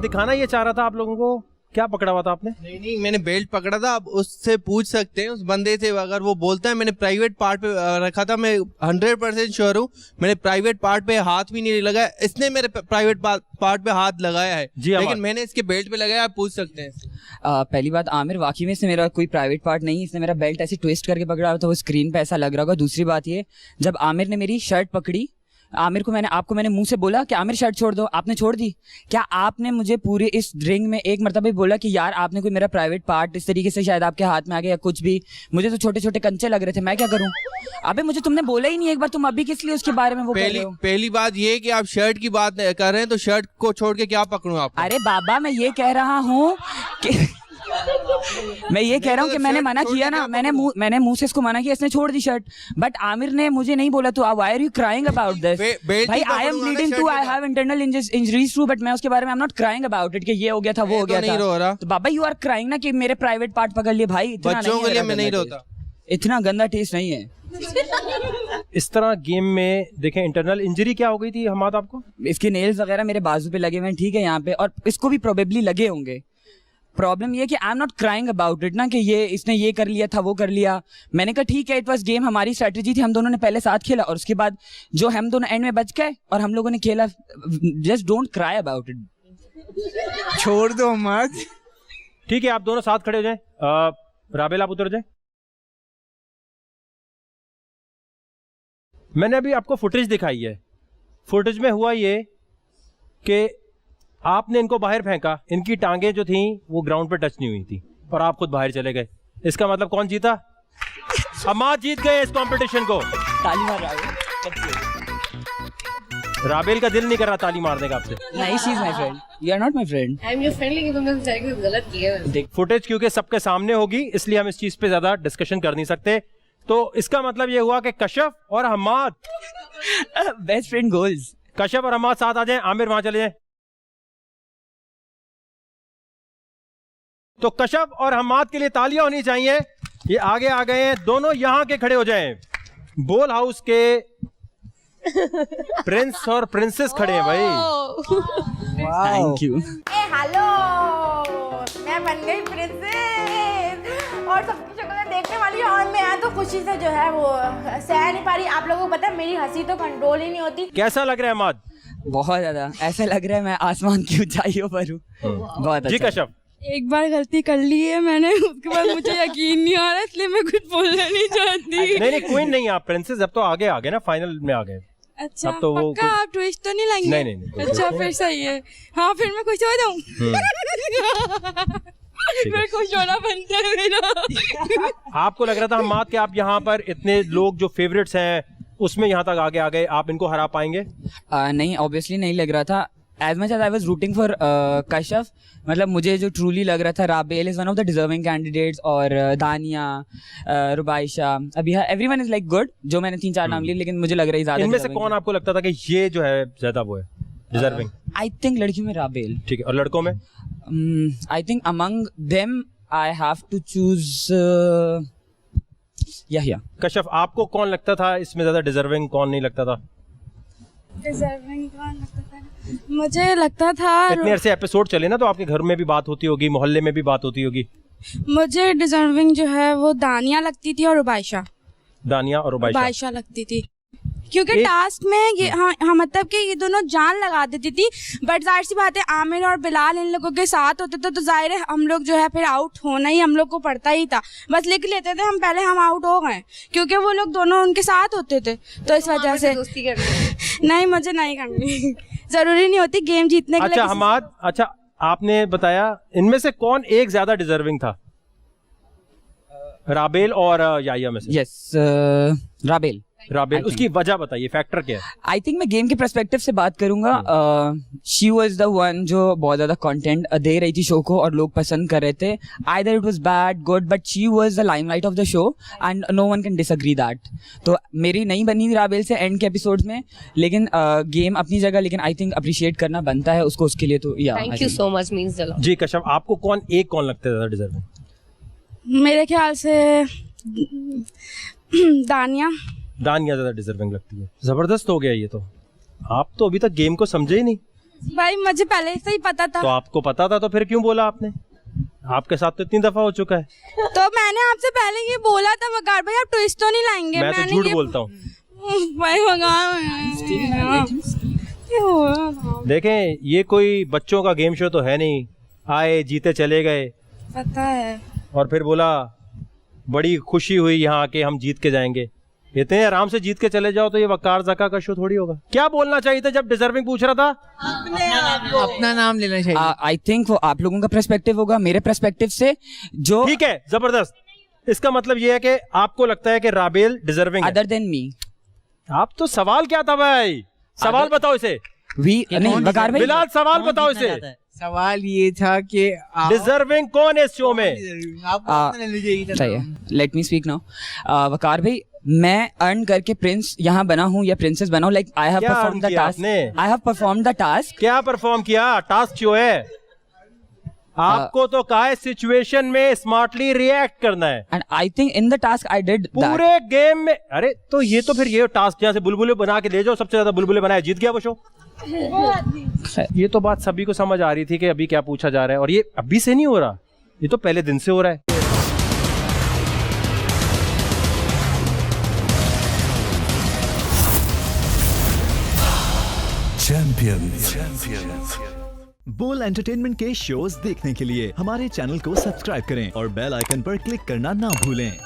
दिखाना ये चाह रहा था आप लोगों को? क्या पकड़ा हुआ था आपने? नहीं, मैंने बेल्ट पकड़ा था। आप उससे पूछ सकते हैं, उस बंदे से, अगर वो बोलता है मैंने प्राइवेट पार्ट पे रखा था। मैं 100% श्योर हूँ, मैंने प्राइवेट पार्ट पे हाथ भी नहीं लगाया। इसने मेरे प्राइवेट पार्ट पे हाथ लगाया है, लेकिन मैंने इसके बेल्ट पे लगाया। आप पूछ सकते हैं। पहली बात, आमिर वाकई में इसने मेरा कोई प्राइवेट पार्ट नहीं, इसने मेरा बेल्ट ऐसे ट्विस्ट करके पकड़ा हुआ था, वो स्क्रीन पे ऐसा लग रहा होगा। दूसरी बात ये, जब आमिर ने मेरी शर्ट पकड़ी, आमिर को आपको मैंने मुंह से बोला कि आमिर शर्ट छोड़ दो, आपने छोड़ दी? क्या आपने मुझे पूरे इस रिंग में एक मरतबा बोला कि यार आपने कोई मेरा प्राइवेट पार्ट इस तरीके से शायद आपके हाथ में आ गया या कुछ भी? मुझे तो छोटे छोटे कंचे लग रहे थे, मैं क्या करूं? अबे मुझे तुमने बोला ही नहीं एक बार, तुम अभी किस लिए उसके बारे में वो कर रहे हो? पहली बात ये कि आप शर्ट की बात कर रहे हैं, तो शर्ट को छोड़ के क्या पकड़ूं आप? अरे बाबा, मैं ये कह रहा हूँ कि मैं ये कह रहा हूँ कि मैंने मना किया ना, मैंने मुंह से इसको मना किया, इसने छोड़ दी शर्ट। बट आमिर ने मुझे नहीं बोला, तो why are you crying about this? भाई I am bleeding too, I have internal injuries too, but मैं उसके बारे में I am not crying about it कि ये हो गया था, वो हो गया था। तो बाबा यू आर क्राइंग ना कि मेरे प्राइवेट पार्ट पकड़ लिए। भाई बच्चों के लिए मैं नहीं रोता, इतना गंदा टेस्ट नहीं है। इस तरह गेम में देखें, इंटरनल इंजरी क्या हो गई थी हमाद आपको? इसके नेल्स वगैरह मेरे बाजू पे लगे हुए हैं, ठीक है, यहाँ पे, और इसको भी प्रोबेबली लगे होंगे। प्रॉब्लम ये कि आई am not crying about it ना कि ये इसने ये कर लिया था, वो कर लिया। मैंने कहा ठीक है, इट वाज गेम, हमारी स्ट्रेटजी थी, हम दोनों ने पहले साथ खेला और उसके बाद जो हम दोनों एंड में बच गए और हम लोगों ने खेला। Just don't cry about it, छोड़ दो मत। ठीक है, आप दोनों साथ खड़े हो जाएं। राबेल आप उतर जाएं। मैंने अभी आपको फुटेज दिखाई है। फुटेज में हुआ ये कि आपने इनको बाहर फेंका, इनकी टांगे जो थी वो ग्राउंड पे टच नहीं हुई थी और आप खुद बाहर चले गए। इसका मतलब कौन जीता? हमाद जीत गए इस कंपटीशन को। ताली मार रहा है। राबेल का दिल नहीं कर रहा ताली मारने का आपसे। नहीं, she is my friend, you are not my friend. I am your friend, लेकिन तुमने कुछ गलत किया है। देख, फुटेज क्योंकि सबके सामने होगी इसलिए हम इस चीज पे ज्यादा डिस्कशन कर नहीं सकते। तो इसका मतलब ये हुआ कि कशफ और Hamad best friend goals. Kashaf और हमाद साथ आ जाएं, आमिर वहां चले जाएं। तो कशफ और हमाद के लिए तालियां होनी चाहिए। ये आगे आ गए हैं, दोनों यहां के खड़े हो जाएं। बोल हाउस के प्रिंस और प्रिंसेस खड़े हैं भाई। Thank you. हेलो, मैं बन गई प्रिंसेस और सबकी शक्लें देखने वाली हूं और मैं तो खुशी से जो है वो सह नहीं पा रही। आप लोगों को पता है मेरी हंसी तो कंट्रोल ही नहीं होती। कैसा लग रहा है हमाद? बहुत ज्यादा, ऐसा लग रहा है मैं आसमान की ऊंचाइयों पर हूँ। बहुत जी अच्छा। कशफ, एक बार गलती कर ली है मैंने, उसके बाद मुझे यकीन नहीं आ रहा, इसलिए मैं कुछ बोलना नहीं चाहती। नहीं क्वीन नहीं, आप प्रिंसेस। अब तो आगे आ गए ना, फाइनल में आ गए। अच्छा, अब तो वो पक्का आप ट्विस्ट तो नहीं लाएंगे? नहीं। अच्छा, फिर सही है। हाँ, फिर मैं खुश हो जाऊँ। मैं खुश होना बनता है मेरा। आपको लग रहा था हमाद कि आप यहाँ पर इतने लोग जो फेवरेट्स हैं उसमें यहाँ तक आगे आ गए, आप इनको हरा पाएंगे? नहीं, ऑब्वियसली नहीं लग रहा था। As much as I was rooting for Kashaf, मतलब मुझे जो ट्रूली लग रहा था Rabeel is one of the deserving candidates, और दानिया, रुबाइशा, अभी एवरीवन इज लाइक गुड, जो मैंने 3-4 नाम लिए, लेकिन मुझे लग रहा है ज्यादा। इनमें से कौन आपको लगता था कि ये जो है ज्यादा वो है डिजर्विंग? आई थिंक लड़कियों में राबेल। ठीक है, और लड़कों में? I think among them I have to choose Yahya. Kashaf, आपको कौन लगता था इसमें ज्यादा डिजर्विंग, कौन नहीं लगता था? डिजर्विंग कौन लगता था? मुझे लगता था इतने अरसे एपिसोड चले ना, तो आपके घर में भी बात होती होगी, मोहल्ले में भी बात होती होगी। मुझे डिजर्विंग जो है वो दानिया लगती थी और रुबाइशा। दानिया और रुबाइशा लगती थी, क्योंकि टास्क में ये हाँ मतलब कि ये दोनों जान लगा देती थी। बट जाहिर सी बात है, आमिर और बिलाल इन लोगों के साथ होते थे तो जाहिर है हम लोग जो है फिर आउट होना ही हम लोग को पड़ता ही था। बस लिख लेते थे हम पहले, हम आउट हो गए क्योंकि वो लोग दोनों उनके साथ होते थे, तो इस वजह से दोस्ती करनी नहीं, मुझे नहीं करनी। जरूरी नहीं होती गेम जीतने के लिए। अच्छा हमाद, अच्छा आपने बताया इनमें से कौन एक ज्यादा डिजर्विंग था? राबेल और याया में से? यस, राबेल। उसकी वजह बताइए, फैक्टर क्या है? आई थिंक मैं गेम के पर्सपेक्टिव से बात करूंगा। शी वाज द वन जो बहुत ज्यादा कंटेंट दे रही थी शो को और लोग पसंद कर रहे थे। Either it was bad good, but she was the limelight of the show and no one can disagree that. तो मेरी नहीं बनी राबेल से एंड के एपिसोड्स में, लेकिन गेम अपनी जगह, लेकिन आई थिंक अप्रिशिएट करना बनता है उसको, उसके लिए तो या thank you so much means a lot. जी कशफ, आपको कौन लगता है डिजर्विंग? मेरे ख्याल से दानिया ज्यादा डिजर्विंग लगती है। जबरदस्त हो गया ये तो। आप तो अभी तक गेम को समझे ही नहीं। भाई मुझे पहले से ही पता था। तो आपको पता था तो फिर क्यों बोला आपने? आपके साथ तो इतनी दफा हो चुका है। तो मैंने आपसे पहले ये बोला था वकार भाई, आप ट्विस्ट तो नहीं लाएंगे। मैं तो मैंने झूठ ये- बोलता हूँ। भाई वकार देखें, ये कोई बच्चों का गेम शो तो है नहीं, आए जीते चले गए पता है। और फिर बोला बड़ी खुशी हुई यहाँ आके हम जीत के जाएंगे। इतने आराम से जीत के चले जाओ तो ये वकार जका का शो थोड़ी होगा। क्या बोलना चाहिए था जब डिजर्विंग पूछ रहा था? अपना नाम लेना चाहिए। आई थिंक वो आप लोगों का पर्सपेक्टिव होगा, मेरे पर्सपेक्टिव से जो ठीक है, जबरदस्त। इसका मतलब ये है कि आपको लगता है कि राबेल डिजर्विंग है। अदर देन मी आप तो सवाल क्या था भाई? सवाल बताओ इसे। वी नहीं वकार भाई, बिलाल सवाल बताओ इसे। सवाल ये था कि आप डिजर्विंग कौन है इस शो में? आपको अपना लेना चाहिए। सही है, लेट मी स्पीक नाउ। वकार भाई, मैं अर्न करके प्रिंस यहाँ बना हूँ या प्रिंसेस बना हूँ। लाइक आई हैव क्या परफॉर्म द earn किया टास्क, आपने? I have perform the task. क्या परफॉर्म किया? टास्क जो है आपको तो कहा है सिचुएशन में स्मार्टली रिएक्ट करना है। And I think in the task I did that. पूरे गेम में अरे तो ये तो फिर ये टास्क जहाँ से बुलबुले बना के ले जाओ, सबसे ज्यादा बुलबुले बनाया, जीत गया वो शो। ये तो बात सभी को समझ आ रही थी कि अभी क्या पूछा जा रहा है, और ये अभी से नहीं हो रहा, ये तो पहले दिन से हो रहा है। चैंपियंस। बोल एंटरटेनमेंट के शोज देखने के लिए हमारे चैनल को सब्सक्राइब करें और बेल आइकन पर क्लिक करना ना भूलें।